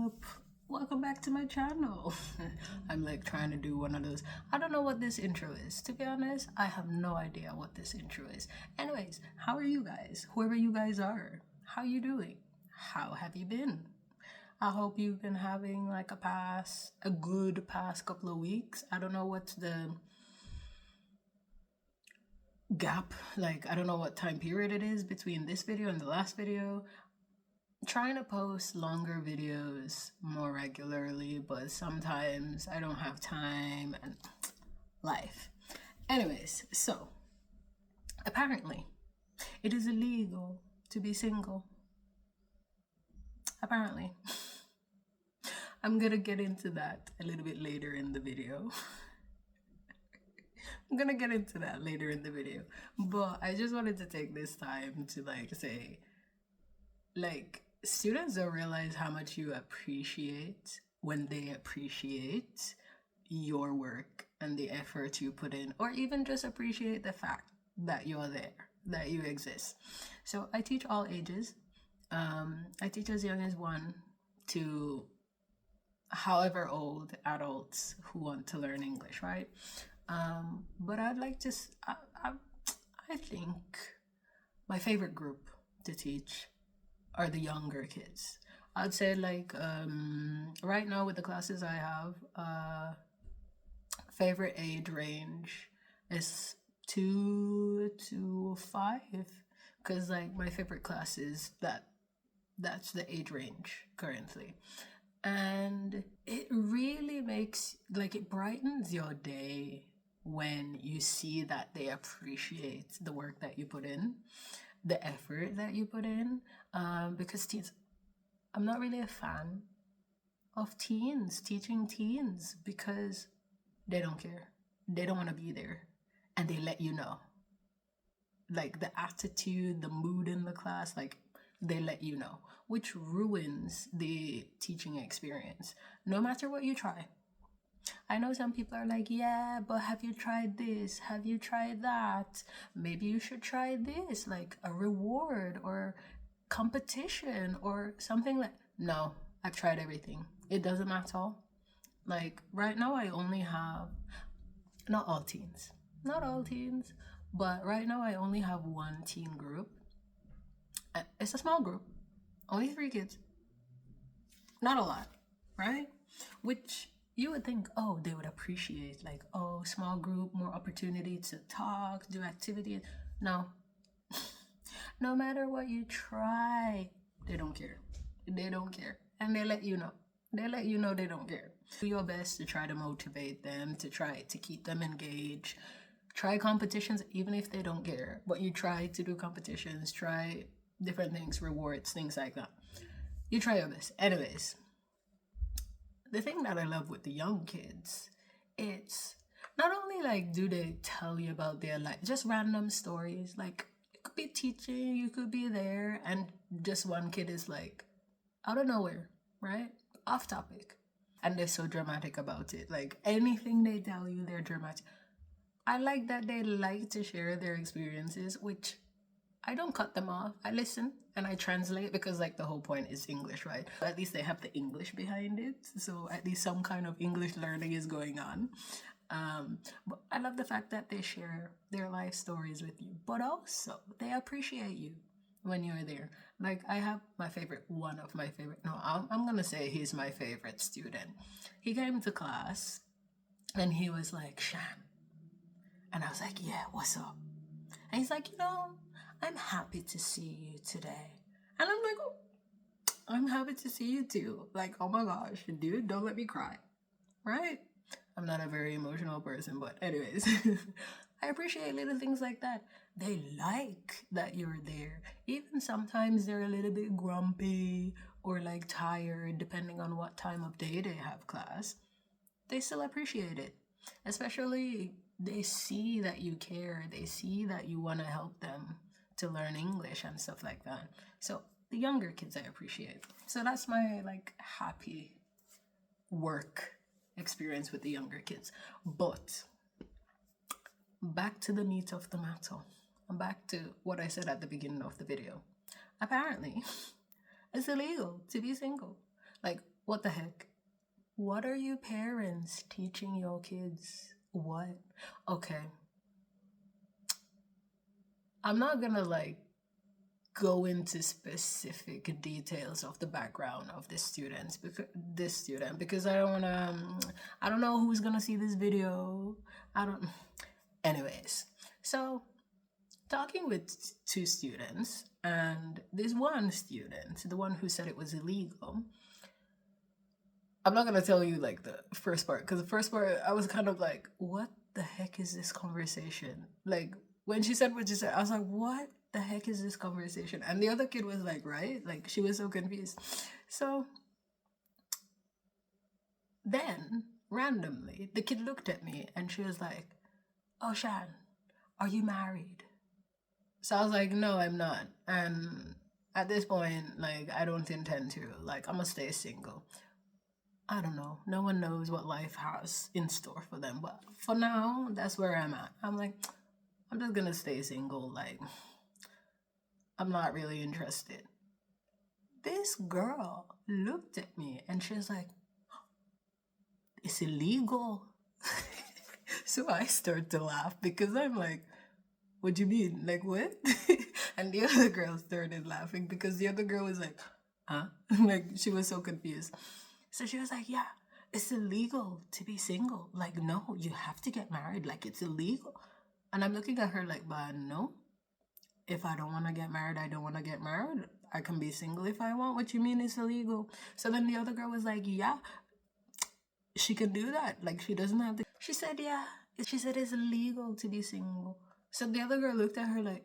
up? Welcome back to my channel. I'm like trying to do one of those. I don't know what this intro is. To be honest, I have no idea what this intro is. Anyways, how are you guys? Whoever you guys are, how you doing? How have you been? I hope you've been having like a good past couple of weeks. I don't know what's the gap, like I don't know what time period it is between this video and the last video. Trying to post longer videos more regularly, but sometimes I don't have time and life. Anyways, so apparently it is illegal to be single. Apparently. I'm gonna get into that a little bit later in the video. I'm gonna get into that later in the video. But I just wanted to take this time to say, students don't realize how much you appreciate when they appreciate your work and the effort you put in, or even just appreciate the fact that you're there, that you exist. So I teach all ages. I teach as young as 1 to however old adults who want to learn English, right? But I'd like to, I think my favorite group to teach are the younger kids. I'd say right now with the classes I have, favorite age range is 2 to 5, because my favorite class is that's the age range currently. And it really makes, it brightens your day when you see that they appreciate the work that you put in, the effort that you put in. Because teens, I'm not really a fan of teens, teaching teens, because they don't care. They don't want to be there. And they let you know. The attitude, the mood in the class, they let you know, which ruins the teaching experience, no matter what you try. I know some people are like, yeah, but have you tried this? Have you tried that? Maybe you should try this, like a reward or competition or something no, I've tried everything. It doesn't matter. Right now I only have, not all teens, but right now I only have 1 teen group. It's a small group, only 3 kids, not a lot, right? Which you would think, oh, they would appreciate, small group, more opportunity to talk, do activities. No. No matter what you try, they don't care. They don't care. And they let you know. They let you know they don't care. Do your best to try to motivate them, to try to keep them engaged. Try competitions, even if they don't care. But you try to do competitions, try different things, rewards, things like that. You try your best. Anyways, the thing that I love with the young kids, it's not only do they tell you about their life, just random stories. It could be teaching, you could be there, and just one kid is out of nowhere, right? Off topic. And they're so dramatic about it. Anything they tell you, they're dramatic. I like that they like to share their experiences, which I don't cut them off. I listen and I translate, because the whole point is English, right? But at least they have the English behind it. So at least some kind of English learning is going on. But I love the fact that they share their life stories with you, but also they appreciate you when you're there. I have one of my favorite, no, I'm gonna say he's my favorite student. He came to class and he was like, Shan. And I was like, yeah, what's up? And he's like, I'm happy to see you today. And I'm like, oh, I'm happy to see you too. Oh my gosh, dude, don't let me cry. Right? I'm not a very emotional person, but anyways, I appreciate little things like that. They like that you're there. Even sometimes they're a little bit grumpy or tired, depending on what time of day they have class. They still appreciate it. Especially they see that you care. They see that you want to help them to learn English and stuff like that. So the younger kids I appreciate. So that's my happy work experience with the younger kids. But back to the meat of the matter. Back to what I said at the beginning of the video. Apparently, it's illegal to be single. What the heck? What are you parents teaching your kids? What? Okay. I'm not gonna like go into specific details of the background of this student because I don't wanna I don't know who's gonna see this video. I don't anyways. So talking with two students, and this one student, the one who said it was illegal, I'm not gonna tell you like the first part because the first part I was kind of like, what the heck is this conversation? Like when she said what she said, I was like, what the heck is this conversation? And the other kid was like, right? Like she was so confused. So then randomly, the kid looked at me and she was like, oh Shan, are you married? So I was like, no, I'm not. And at this point, like I don't intend to. Like I'm gonna stay single. I don't know. No one knows what life has in store for them. But for now, that's where I'm at. I'm like, I'm just gonna stay single. Like, I'm not really interested. This girl looked at me and she was like, it's illegal. So I start to laugh because I'm like, what do you mean? Like, what? And the other girl started laughing because the other girl was like, huh? Like, she was so confused. So she was like, yeah, it's illegal to be single. Like, no, you have to get married. Like, it's illegal. And I'm looking at her like, but no, if I don't want to get married, I don't want to get married. I can be single if I want. What you mean it's illegal? So then the other girl was like, yeah, she can do that. Like, she doesn't have to. She said, yeah. She said it's illegal to be single. So the other girl looked at her like,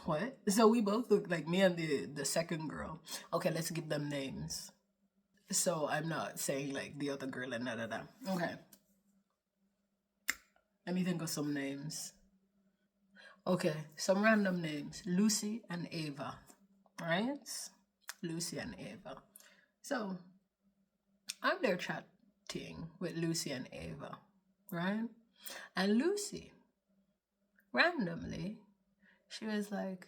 what? So we both looked like me and the second girl. Okay, let's give them names. So I'm not saying like the other girl and da. Okay. Let me think of some names. Okay, some random names. Lucy and Ava. Right? Lucy and Ava. So I'm there chatting with Lucy and Ava. Right? And Lucy, randomly, she was like,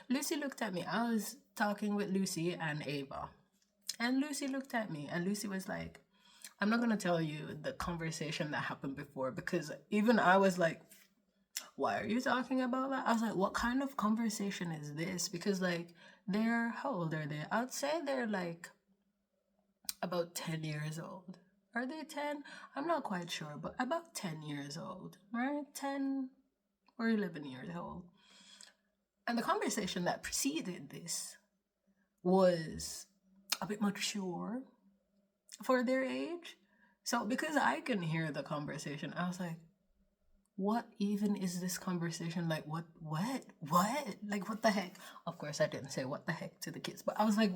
Lucy looked at me. I was talking with Lucy and Ava. And Lucy looked at me and Lucy was like, I'm not going to tell you the conversation that happened before because even I was like, why are you talking about that? I was like, what kind of conversation is this? Because like, how old are they? I'd say they're like about 10 years old. Are they 10? I'm not quite sure, but about 10 years old, right? 10 or 11 years old. And the conversation that preceded this was a bit mature for their age. So because I can hear the conversation, I was like, what even is this conversation? Like, what? Like, what the heck? Of course, I didn't say what the heck to the kids, but I was like,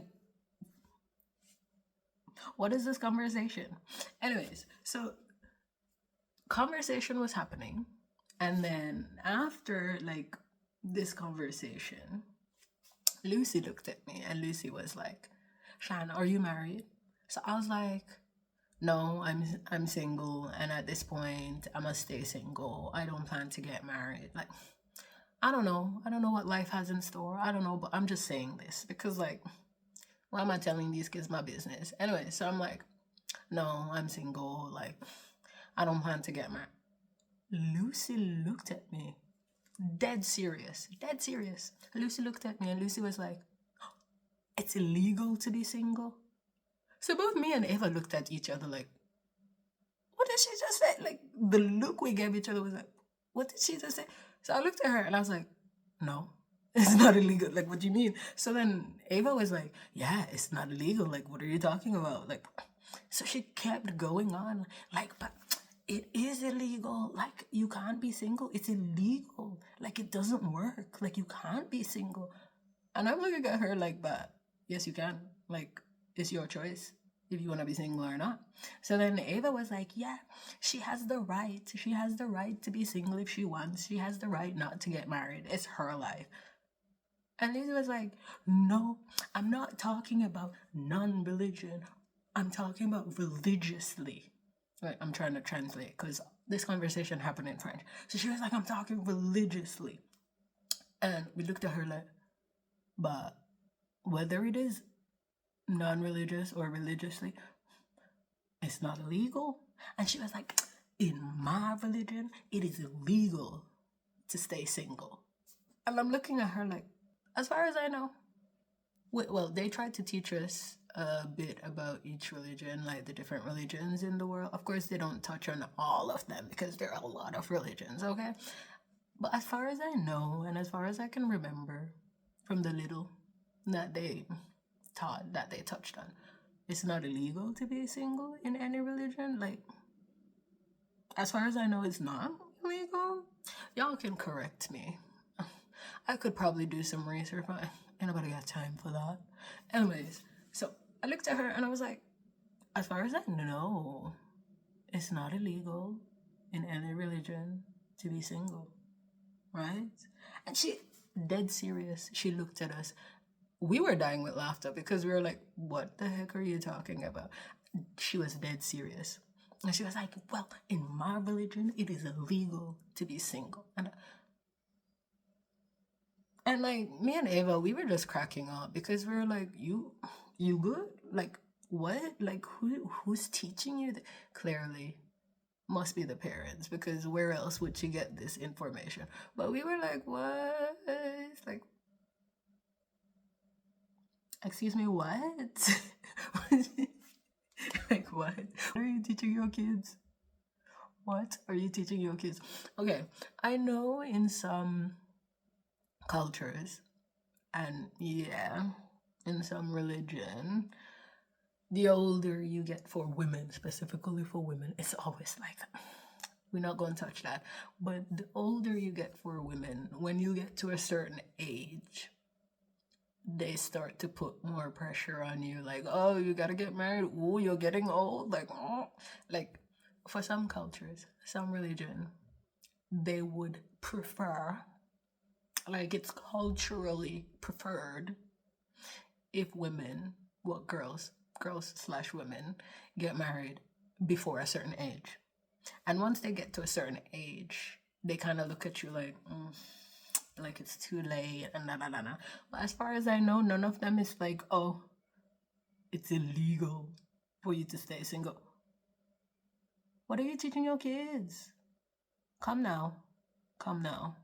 what is this conversation? Anyways, so conversation was happening. And then after like this conversation, Lucy looked at me and Lucy was like, Shan, are you married? So I was like, no, I'm single, and at this point I must stay single. I don't plan to get married. Like, I don't know what life has in store. I don't know, but I'm just saying this because like, why am I telling these kids my business? Anyway, so I'm like, no, I'm single. Like, I don't plan to get married. Lucy looked at me, dead serious. Lucy looked at me and Lucy was like, it's illegal to be single. So both me and Ava looked at each other like, what did she just say? Like, the look we gave each other was like, what did she just say? So I looked at her and I was like, no, it's not illegal. Like, what do you mean? So then Ava was like, yeah, it's not illegal. Like, what are you talking about? Like, so she kept going on. Like, but it is illegal. Like, you can't be single. It's illegal. Like, it doesn't work. Like, you can't be single. And I'm looking at her like, but yes, you can. Like, it's your choice if you want to be single or not. So then Ava was like, yeah, she has the right. She has the right to be single if she wants. She has the right not to get married. It's her life. And Lizzie was like, no, I'm not talking about non-religion. I'm talking about religiously. Wait, I'm trying to translate because this conversation happened in French. So she was like, I'm talking religiously. And we looked at her like, but whether it is non-religious or religiously, it's not illegal. And she was like, in my religion, it is illegal to stay single. And I'm looking at her like, as far as I know, well, they tried to teach us a bit about each religion, like the different religions in the world. Of course, they don't touch on all of them because there are a lot of religions, okay? But as far as I know, and as far as I can remember from the little that they taught, that they touched on, it's not illegal to be single in any religion. Like, as far as I know, it's not illegal. Y'all can correct me. I could probably do some research, but ain't nobody got time for that. Anyways, so I looked at her and I was like, as far as I know, it's not illegal in any religion to be single, right? And she, dead serious, she looked at us. We were dying with laughter because we were like, what the heck are you talking about? She was dead serious. And she was like, well, in my religion, it is illegal to be single. And like me and Ava, we were just cracking up because we were like, you good? Like what? Like who's teaching you? Clearly, must be the parents because where else would she get this information? But we were like, what? Like, excuse me, what? Like what? What are you teaching your kids? What are you teaching your kids? Okay, I know in some cultures, and yeah, in some religion, the older you get for women, specifically for women, it's always like, we're not going to touch that. But the older you get for women, when you get to a certain age, they start to put more pressure on you. Like, oh, you got to get married. Oh, you're getting old. Like, oh. Like, for some cultures, some religion, they would prefer, like it's culturally preferred if women, well, girls/women get married before a certain age. And once they get to a certain age, they kind of look at you like it's too late and da da da da. But as far as I know, none of them is like, oh, it's illegal for you to stay single. What are you teaching your kids? Come now. Come now.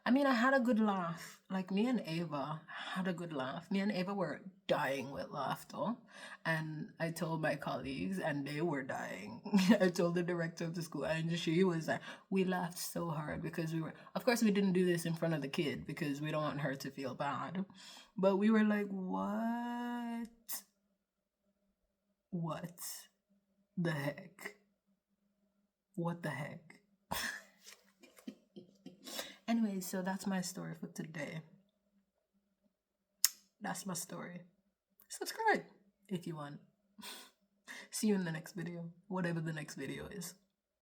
I mean, I had a good laugh. Like me and Ava had a good laugh. Me and Ava were dying with laughter. And I told my colleagues and they were dying. I told the director of the school and she was like, we laughed so hard because we were, of course we didn't do this in front of the kid because we don't want her to feel bad. But we were like, what? What the heck? What the heck? Anyway, so that's my story for today. That's my story. Subscribe if you want. See you in the next video, whatever the next video is.